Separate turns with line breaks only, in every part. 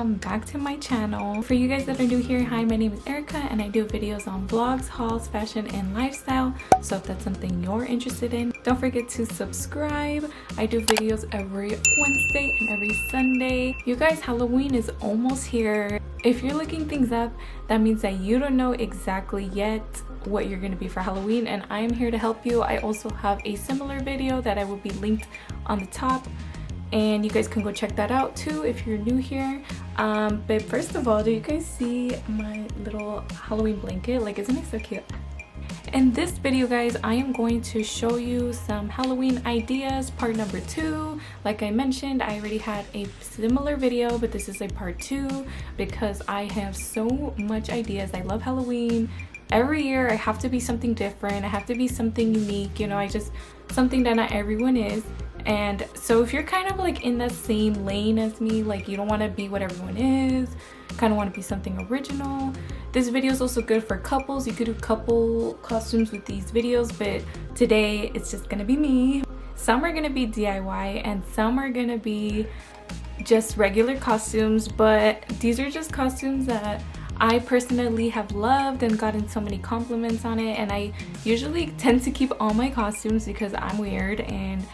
welcome back to my channel. For you guys that are new here, hi, my name is Erica and I do videos on vlogs, hauls, fashion, and lifestyle. So if that's something you're interested in, don't forget to subscribe. I do videos every Wednesday and every Sunday. You guys, Halloween is almost here. If you're looking things up, that means that you don't know exactly yet what you're going to be for Halloween, and I am here to help you. I also have a similar video that I will be linked on the top, and you guys can go check that out too if you're new here. But first of all, do you guys see my little Halloween blanket? Like, isn't it so cute? In this video, guys, I am going to show you some Halloween ideas, part number 2. Like I mentioned, I already had a similar video, but this is a part 2 because I have so much ideas. I love Halloween. Every year I have to be something different. I have to be something unique, you know, something that not everyone is. And so if you're kind of like in that same lane as me, like you don't want to be what everyone is, kind of want to be something original, this video is also good for couples. You could do couple costumes with these videos, but today it's just gonna be me. Some are gonna be DIY and some are gonna be just regular costumes, but these are just costumes that I personally have loved and gotten so many compliments on it. And I usually tend to keep all my costumes because I'm weird and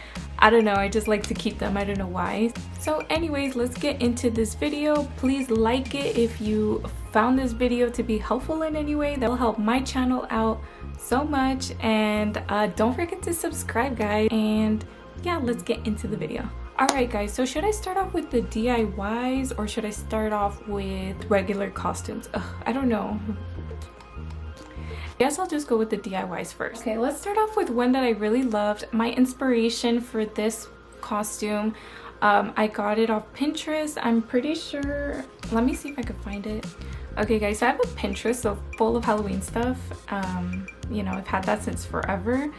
I don't know, I just like to keep them. I don't know why. So anyways, let's get into this video. Please like it if you found this video to be helpful in any way. That will help my channel out so much. And don't forget to subscribe, guys. And yeah, let's get into the video. Alright guys, so should I start off with the DIYs or should I start off with regular costumes? I don't know. I guess I'll just go with the DIYs first. Okay, let's start off with one that I really loved. My inspiration for this costume, I got it off Pinterest. I'm pretty sure, let me see if I can find it. Okay guys, so I have a Pinterest so full of Halloween stuff. You know, I've had that since forever.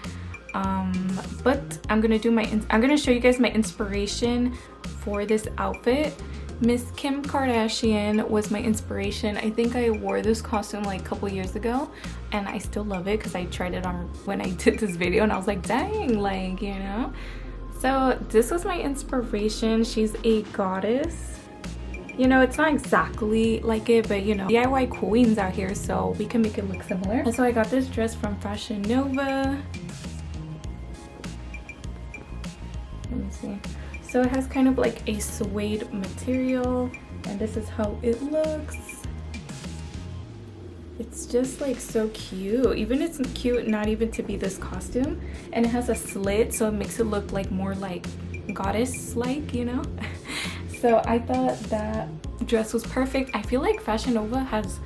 But I'm gonna show you guys my inspiration for this outfit. Miss Kim Kardashian was my inspiration. I think I wore this costume like a couple years ago and I still love it because I tried it on when I did this video and I was like, dang, like, you know. So this was my inspiration. She's a goddess. You know, it's not exactly like it, but you know, DIY queens out here, so we can make it look similar. And so I got this dress from Fashion Nova. Let me see. So it has kind of like a suede material and this is how it looks. It's just like so cute. Even it's cute not even to be this costume, and it has a slit so it makes it look like more like goddess like, you know. So I thought that dress was perfect. I feel like Fashion Nova has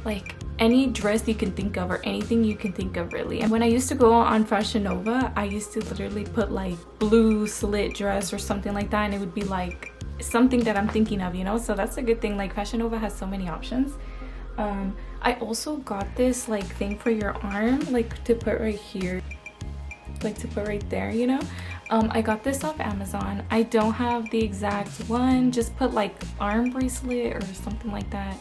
like any dress you can think of or anything you can think of really. And when I used to go on Fashion Nova, I used to literally put like blue slit dress or something like that and it would be like something that I'm thinking of, you know. So that's a good thing, like Fashion Nova has so many options. I also got this like thing for your arm, like to put right here, like to put right there, you know. I got this off Amazon. I don't have the exact one, just put like arm bracelet or something like that.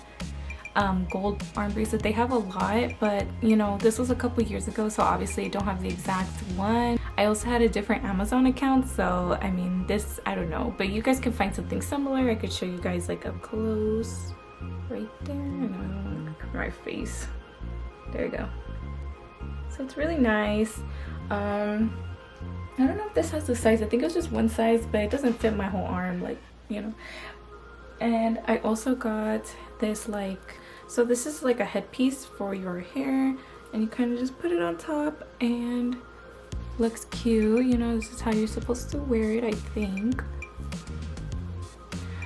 Gold arm bracelet. They have a lot, but you know, this was a couple years ago, so obviously I don't have the exact one. I also had a different Amazon account, so I mean, this, I don't know, but you guys can find something similar. I could show you guys like up close right there. And I don't want to cover my face. There you go. So it's really nice. I don't know if this has the size. I think it's just one size, but it doesn't fit my whole arm, like, you know. And I also got this like, so this is like a headpiece for your hair and you kind of just put it on top and looks cute, you know. This is how you're supposed to wear it, I think.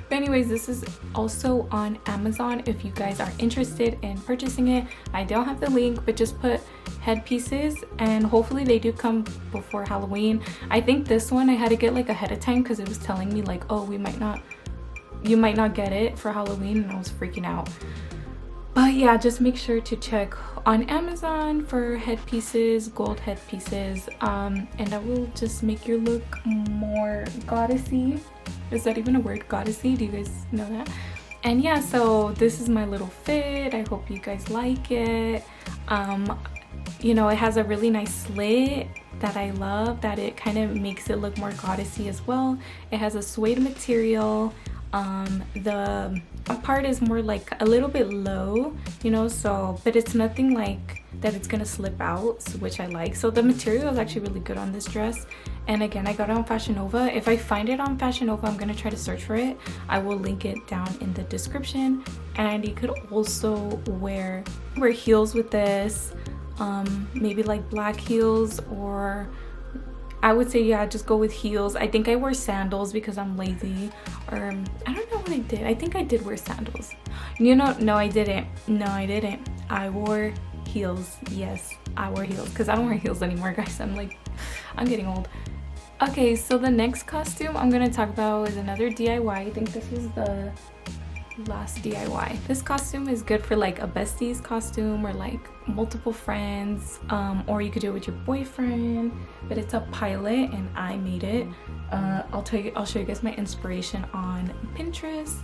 But anyways, this is also on Amazon if you guys are interested in purchasing it. I don't have the link, but just put headpieces and hopefully they do come before Halloween. I think this one I had to get like ahead of time because it was telling me like, oh, you might not get it for Halloween, and I was freaking out. But yeah, just make sure to check on Amazon for headpieces, gold headpieces, and that will just make your look more goddessy. Is that even a word, goddessy? Do you guys know that? And yeah, so this is my little fit. I hope you guys like it. You know, it has a really nice slit that I love, that it kind of makes it look more goddessy as well. It has a suede material. The part is more like a little bit low, you know, so but it's nothing like that it's gonna slip out, which I like. So the material is actually really good on this dress. And again, I got it on Fashion Nova. If I find it on Fashion Nova, I'm gonna try to search for it. I will link it down in the description. And you could also wear heels with this, maybe like black heels, or I would say, yeah, just go with heels. I think I wear sandals because I'm lazy, or I don't know what I did. I think I did wear sandals. You know, no, I didn't. No, I didn't. I wore heels. Yes, I wore heels because I don't wear heels anymore, guys. I'm getting old. Okay, so the next costume I'm gonna talk about is another DIY. I think this was the last DIY. This costume is good for like a besties costume or like multiple friends, or you could do it with your boyfriend, but it's a pilot and I made it. I'll show you guys my inspiration on Pinterest.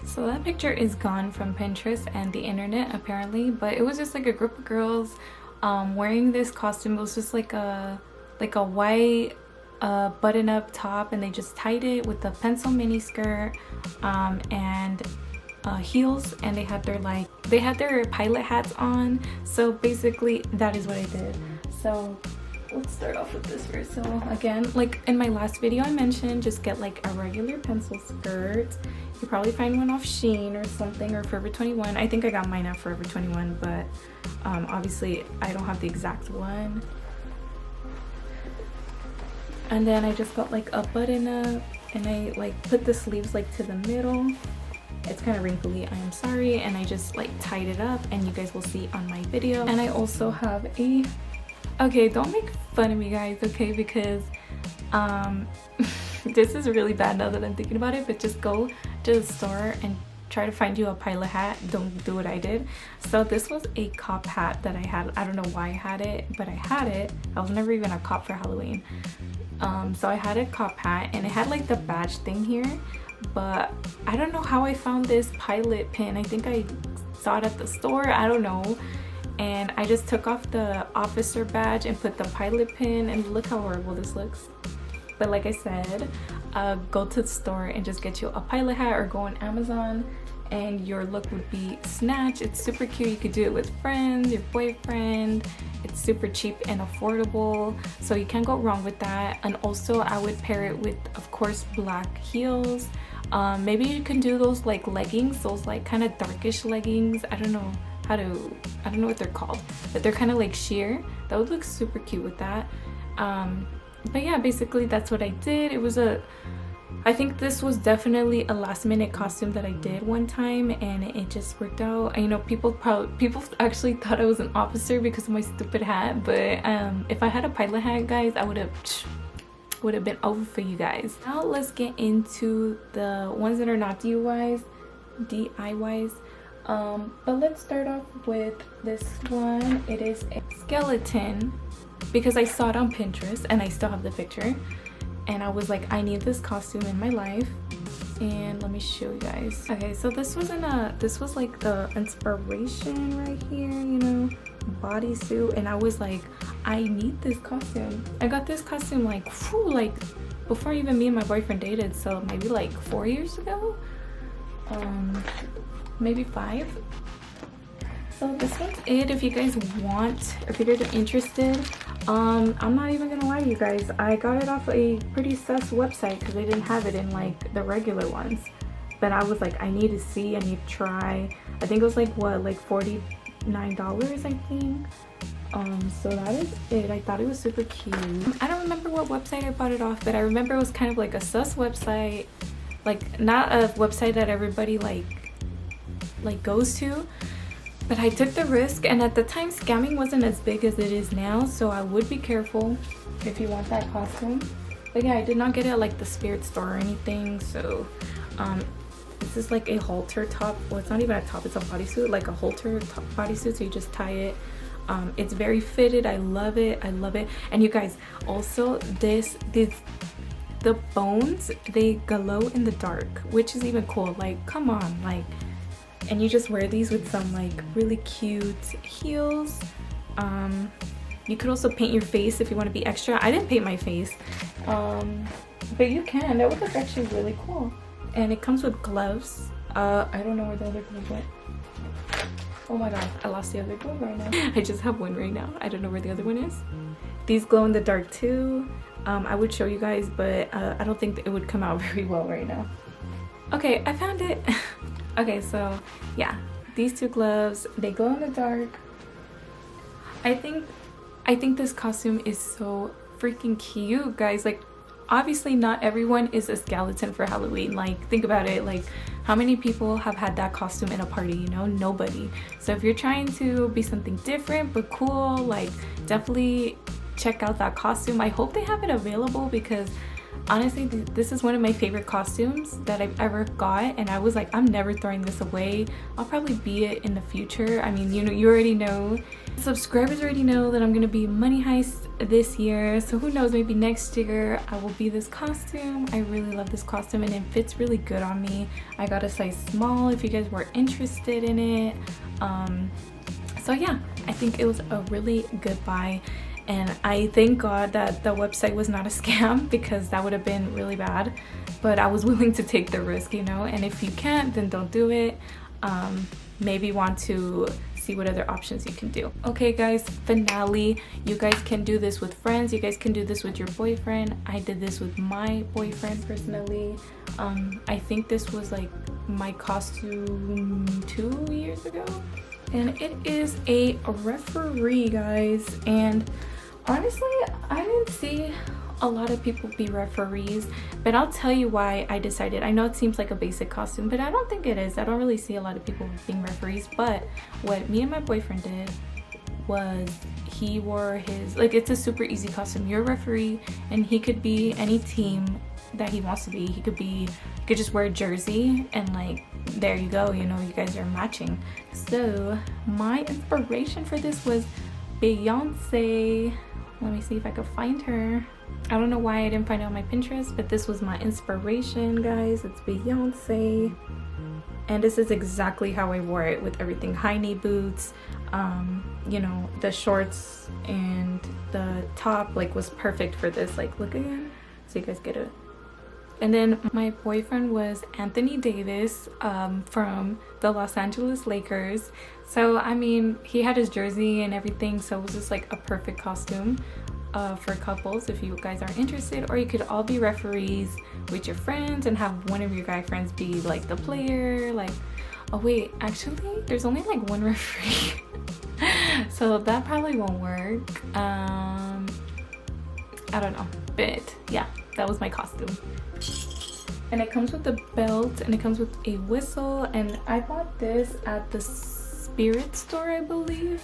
So that picture is gone from Pinterest and the internet apparently, but it was just like a group of girls wearing this costume. It was just like a white button-up top, and they just tied it with a pencil mini skirt and heels, and they had their pilot hats on. So basically that is what I did. So let's start off with this first. So again, like in my last video I mentioned, just get like a regular pencil skirt. You probably find one off Shein or something, or Forever 21. I think I got mine at Forever 21, but obviously I don't have the exact one. And then I just got like a button up, and I like put the sleeves like to the middle. It's kind of wrinkly, I am sorry, and I just like tied it up, and you guys will see on my video. And I also have a, okay, don't make fun of me guys, okay, because this is really bad now that I'm thinking about it, but just go to the store and try to find you a pilot hat. Don't do what I did. So this was a cop hat that I had. I don't know why I had it, but I had it. I was never even a cop for Halloween. So I had a cop hat, and it had like the badge thing here, but I don't know how I found this pilot pin. I think I saw it at the store, I don't know, and I just took off the officer badge and put the pilot pin, and look how horrible this looks. But like I said, go to the store and just get you a pilot hat, or go on Amazon and your look would be snatched. It's super cute. You could do it with friends, your boyfriend. It's super cheap and affordable, so you can't go wrong with that. And also I would pair it with, of course, black heels. Maybe you can do those like leggings, those like kind of darkish leggings. I don't know what they're called, but they're kind of like sheer. That would look super cute with that. But yeah, basically that's what I did. I think this was definitely a last minute costume that I did one time, and it just worked out. You know, people actually thought I was an officer because of my stupid hat, but if I had a pilot hat, guys, I would have been over for you guys. Now let's get into the ones that are not DIYs. But let's start off with this one. It is a skeleton because I saw it on Pinterest and I still have the picture. And I was like, I need this costume in my life. And let me show you guys. Okay, so this was like the inspiration right here, you know, bodysuit. And I was like, I need this costume. I got this costume like before even me and my boyfriend dated, so maybe like 4 years ago, maybe 5. So this one's it. If you guys want, if you guys are interested, I'm not even gonna lie to you guys, I got it off a pretty sus website because they didn't have it in like the regular ones. But I was like, I need to see, I need to try. I think it was like what, like $49, I think. So that is it. I thought it was super cute. I don't remember what website I bought it off, but I remember it was kind of like a sus website, like not a website that everybody like goes to. But I took the risk, and at the time scamming wasn't as big as it is now, so I would be careful if you want that costume. But yeah, I did not get it at like the Spirit store or anything. So this is like a halter top. Well, it's not even a top, it's a bodysuit, like a halter top bodysuit, so you just tie it. It's very fitted. I love it. I love it. And you guys, also the bones, they glow in the dark, which is even cool. Like, come on, like. And you just wear these with some like really cute heels. You could also paint your face if you want to be extra. I didn't paint my face, but you can. That would look actually really cool. and it comes with gloves. I don't know where the other glove went. Oh my god, I lost the other glove right now. I just have one right now. I don't know where the other one is. These glow in the dark too. I would show you guys, but I don't think it would come out very well right now. Okay, I found it. Okay, so yeah, these two gloves, they glow in the dark. I think this costume is so freaking cute, guys. Like, obviously not everyone is a skeleton for Halloween. Like, think about it. Like, how many people have had that costume in a party? You know, nobody. So if you're trying to be something different but cool, like, definitely check out that costume. I hope they have it available, because honestly, this is one of my favorite costumes that I've ever got, and I was like, I'm never throwing this away. I'll probably be it in the future. I mean, you know, you already know, subscribers already know that I'm gonna be Money Heist this year, so who knows, maybe next year I will be this costume. I really love this costume, and it fits really good on me. I got a size small if you guys were interested in it. So yeah, I think it was a really good buy. And I thank God that the website was not a scam, because that would have been really bad. But I was willing to take the risk, you know. And if you can't, then don't do it. Maybe want to see what other options you can do. Okay guys, finale. You guys can do this with friends. You guys can do this with your boyfriend. I did this with my boyfriend personally. I think this was like my costume 2 years ago. And it is a referee, guys. And honestly, I didn't see a lot of people be referees, but I'll tell you why I decided. I know it seems like a basic costume, but I don't think it is. I don't really see a lot of people being referees. But what me and my boyfriend did was he wore his, like, it's a super easy costume. You're a referee, and he could be any team that he wants to be. He could just wear a jersey, and like, there you go, you know, you guys are matching. So my inspiration for this was Beyonce. Let me see if I could find her. I don't know why I didn't find it on my Pinterest, but this was my inspiration, guys. It's Beyonce, and this is exactly how I wore it, with everything. High knee boots, you know, the shorts and the top like was perfect for this. Like, look again so you guys get it. And then my boyfriend was Anthony Davis, from the Los Angeles Lakers. So I mean, he had his jersey and everything, so it was just like a perfect costume for couples if you guys are interested. Or you could all be referees with your friends and have one of your guy friends be like the player. Like, oh wait, actually there's only like one referee. So that probably won't work. I don't know, but yeah, that was my costume. And it comes with a belt, and it comes with a whistle, and I bought this at the Spirit store, I believe.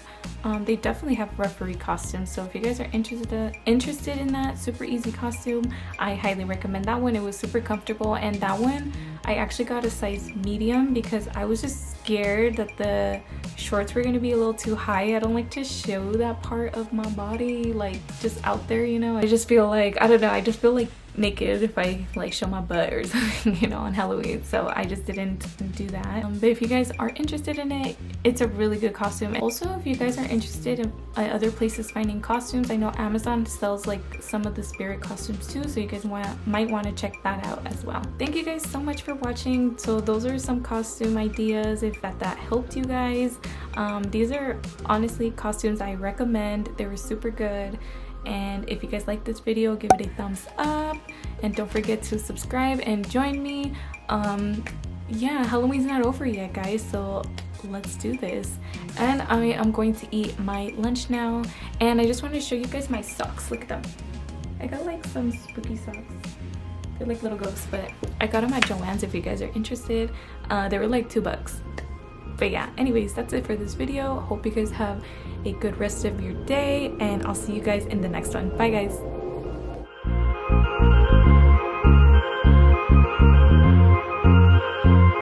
They definitely have referee costumes, so if you guys are interested in that super easy costume, I highly recommend that one. It was super comfortable, and that one I actually got a size medium because I was just scared that the shorts were gonna be a little too high. I don't like to show that part of my body like just out there, you know. I just feel like, I don't know, I just feel like naked if I like show my butt or something, you know, on Halloween. So I just didn't do that. But if you guys are interested in it, it's a really good costume. Also, if you guys are interested in other places finding costumes, I know Amazon sells like some of the Spirit costumes too, so you guys might want to check that out as well. Thank you guys so much for watching. So those are some costume ideas, if that helped you guys. These are honestly costumes I recommend. They were super good. And if you guys like this video, give it a thumbs up, and don't forget to subscribe and join me. Yeah, Halloween's not over yet, guys, so let's do this. And I am going to eat my lunch now, and I just want to show you guys my socks. Look at them. I got like some spooky socks. They're like little ghosts, but I got them at Joann's if you guys are interested. They were like $2. But yeah, anyways, that's it for this video. Hope you guys have a good rest of your day, and I'll see you guys in the next one. Bye guys.